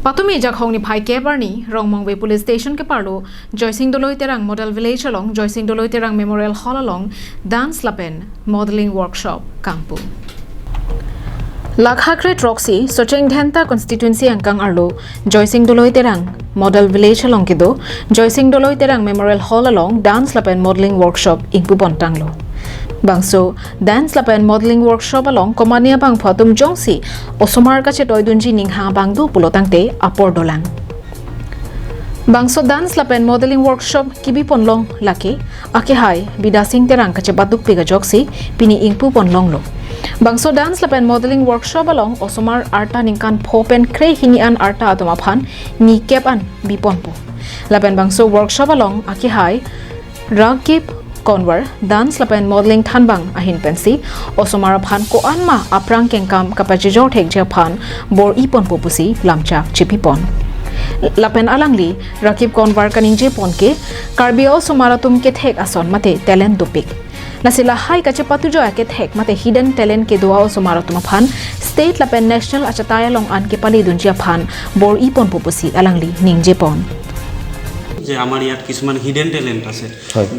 Patumi jakhong ni phai ke barni Rongmongwe police station ke parlo Joysing Doloi Terang model village along Joysing Doloi Terang memorial hall along dance lapen modeling workshop kangpu Lakhakre Troxy Socheng Dhenta constituency angkang arlo Joysing Doloi Terang model village along kido Joysing Doloi Terang memorial hall along dance lapen modeling workshop ingpu bontanglo Bangso dance lapen modeling workshop along komania bang phatum jongsi osomar kache toidunji ningha bangdu pulotangte apor dolang Bangso dance lapen modeling workshop kibi ponlong laki ake hai bidasing terang kache baduk pega joksi pini ingpu ponlong lo Bangso dance lapen modeling workshop along osomar arta ningkan phopen kre hinian arta atoma phan ni kepan biponpo lapen bangso workshop along ake hai rakip Conver dance lapen modeling thanbang ahin pensi osomara phan ko anma aprang kengkam kapajijor thekje phan bor ipon popusi lamchak chipipon lapen alangli rakib Conver kaninje ponke karbio somara tumke thek ason mate talent dopik lasila hai kache patujo ake thek mate hidden talent ke doa somara tum phan state lapen national achataya long an ke pali dunjia phan bor ipon popusi alangli ningje pon যে আমাৰ ইয়াত কিছুমান hidden talent আছে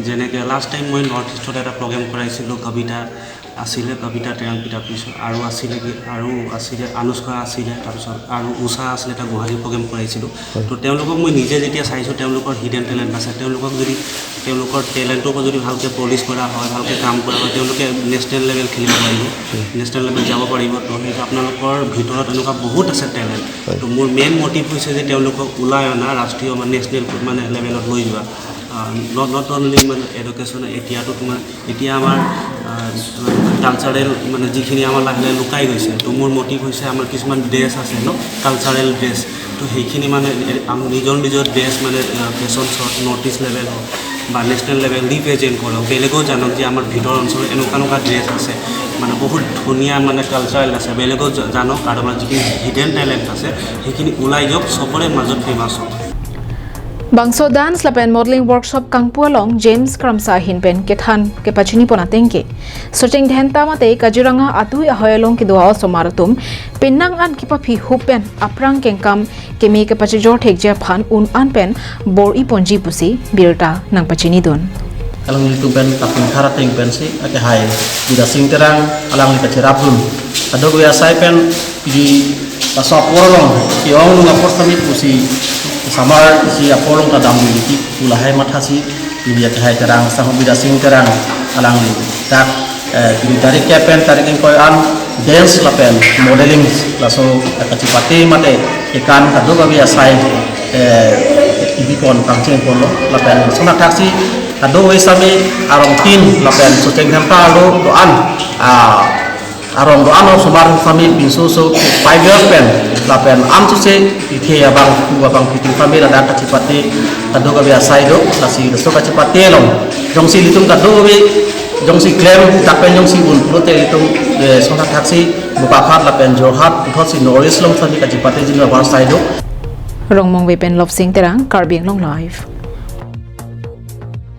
যেনেকৈ last time মই north ইষ্টত এটা programme কৰাইছিলোঁ কবিতা আছিলে কবিতা টেৰাং পিতা পিছত আৰু আছিলে আনুষ্কা আছিলে তাৰপিছত আৰু উষা আছিলে এটা গুৱাহাটী প্ৰগ্ৰেম কৰাইছিলোঁ তো তেওঁলোকক মই নিজে যেতিয়া চাইছোঁ তেওঁলোকৰ হিডেন টেলেণ্ট আছে তেওঁলোকক যদি তেওঁলোকৰ টেলেণ্টকো যদি ভালকৈ পলিচ কৰা হয় ভালকৈ কাম কৰা হয় তেওঁলোকে নেশ্যনেল লেভেল খেলিব পাৰিব নেশ্যনেল লেভেল যাব পাৰিব তো সেইটো আপোনালোকৰ ভিতৰত এনেকুৱা বহুত আছে টেলেণ্ট তো মোৰ মেইন মটিভ হৈছে যে তেওঁলোকক ওলাই অনা ৰাষ্ট্ৰীয় মানে নেশ্যনেল মানে লেভেলত লৈ যোৱা নট অনলি মানে এডুকেশ্যন এতিয়াতো তোমাৰ এতিয়া আমাৰ কালচাৰেল মানে যিখিনি আমাৰ লাহে লুকাই গৈছে তো মোৰ মটিভ হৈছে আমাৰ কিছুমান ড্ৰেছ আছে ন কালচাৰেল ড্ৰেছ তো সেইখিনি মানে নিজৰ ড্ৰেছ মানে fashion shot north east level হওক বা নেশ্যনেল লেভেল ৰিপ্ৰেজেণ্ট কৰক বেলেগেও জানক যে আমাৰ ভিতৰ অঞ্চলত এনেকুৱা ড্ৰেছ আছে মানে বহুত ধুনীয়া মানে কালচাৰেল আছে বেলেগেও জানক আৰু আমাৰ যিখিনি হিডেন টেলেণ্ট আছে সেইখিনি ওলাই যাওক চবৰে মাজত ফেমাছ হওক Bangso dance lapen modeling workshop kangpu along James Kramsa hinpen kethan ke pachini ponatengke Socheng Dhenta mate Kajiranga atui ahoyalong ki doa somaratum pinnang an kipapi hupen aprang kengkam kemi ke pachijor thekje phan un an pen bor I ponji pusi birta nang pachini don alang itu pen tapin khara teng pen si ake hai bida sing terang alang ni kacirapun ado ya sai pen di pasok porong ki ong ngapor sami pusi samar si apolong kadam di ulahai matasi ini ya hai terang sama bida sing terang alang ni tak dari kepen tarik koyan dance lapen modeling laso kacipati mate ikan kado gabi asai ibikon kangceng polo lapen sona taksi kado sami arong tin lapen Socheng Dhenta lo doan arong doan o sumar sami pinsu so 5 years pen lapen am tu se ithe abang piting family ada kacipati kado gabi asai do lasi so kacipati long jongsi litung kado gabi jongsi claim tapen jongsi un prote litung sona taksi buka khat lapen jorhat uthot si noris long sami kacipati jinwa bar sai do Rongmongwe pen love sing terang karbing long live